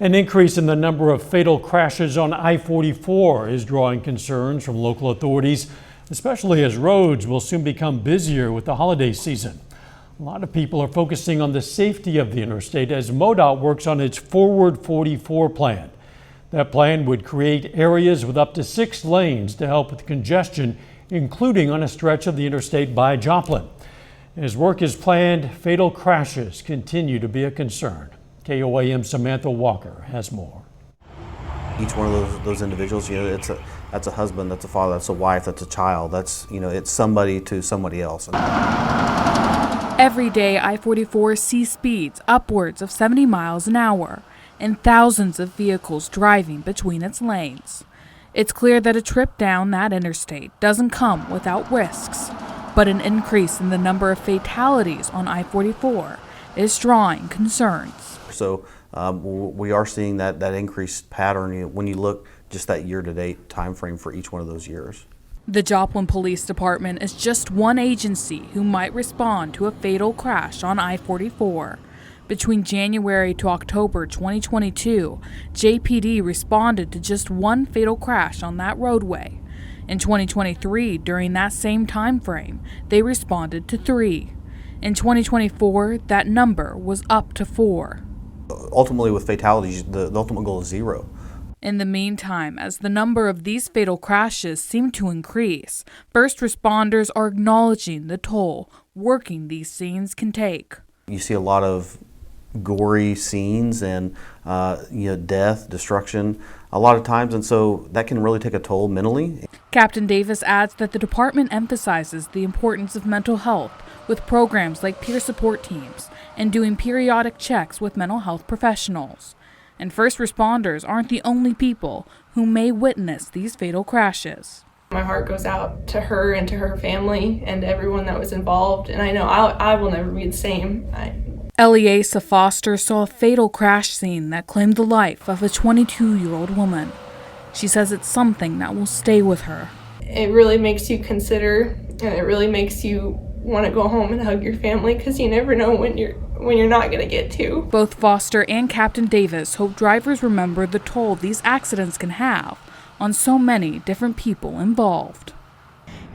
An increase in the number of fatal crashes on I-44 is drawing concerns from local authorities, especially as roads will soon become busier with the holiday season. A lot of people are focusing on the safety of the interstate as MoDOT works on its Forward 44 plan. That plan would create areas with up to 6 lanes to help with congestion, including on a stretch of the interstate by Joplin. As work is planned, fatal crashes continue to be a concern. KOAM Samantha Walker has more. Each one of those individuals, that's a husband, that's a father, that's a wife, that's a child, it's somebody to somebody else. Every day, I-44 sees speeds upwards of 70 miles an hour and thousands of vehicles driving between its lanes. It's clear that a trip down that interstate doesn't come without risks, but an increase in the number of fatalities on I-44 is drawing concerns. So we are seeing that increased pattern when you look just that year-to-date time frame for each one of those years. The Joplin Police Department is just one agency who might respond to a fatal crash on I-44. Between January to October 2022, JPD responded to just one fatal crash on that roadway. In 2023, during that same time frame, they responded to 3. In 2024, that number was up to 4. Ultimately, with fatalities, the ultimate goal is 0. In the meantime, as the number of these fatal crashes seem to increase, first responders are acknowledging the toll working these scenes can take. You see a lot of gory scenes and death, destruction a lot of times, and so that can really take a toll mentally. Captain Davis adds that the department emphasizes the importance of mental health with programs like peer support teams and doing periodic checks with mental health professionals. And first responders aren't the only people who may witness these fatal crashes. My heart goes out to her and to her family and everyone that was involved, and I know I will never be the same. Eliasa Foster saw a fatal crash scene that claimed the life of a 22-year-old woman. She says it's something that will stay with her. It really makes you consider, and it really makes you want to go home and hug your family, because you never know when you're not going to get to. Both Foster and Captain Davis hope drivers remember the toll these accidents can have on so many different people involved.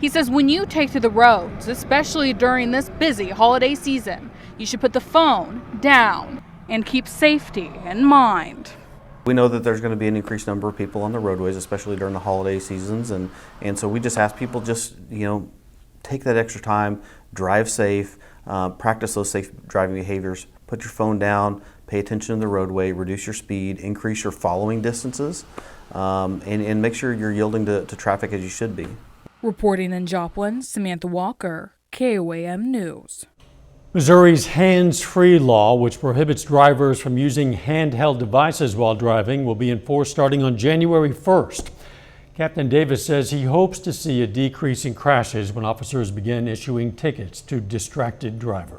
He says when you take to the roads, especially during this busy holiday season, you should put the phone down and keep safety in mind. We know that there's going to be an increased number of people on the roadways, especially during the holiday seasons, and so we just ask people take that extra time, drive safe, practice those safe driving behaviors, put your phone down, pay attention to the roadway, reduce your speed, increase your following distances, and make sure you're yielding to traffic as you should be. Reporting in Joplin, Samantha Walker, KOAM News. Missouri's hands-free law, which prohibits drivers from using handheld devices while driving, will be enforced starting on January 1st. Captain Davis says he hopes to see a decrease in crashes when officers begin issuing tickets to distracted drivers.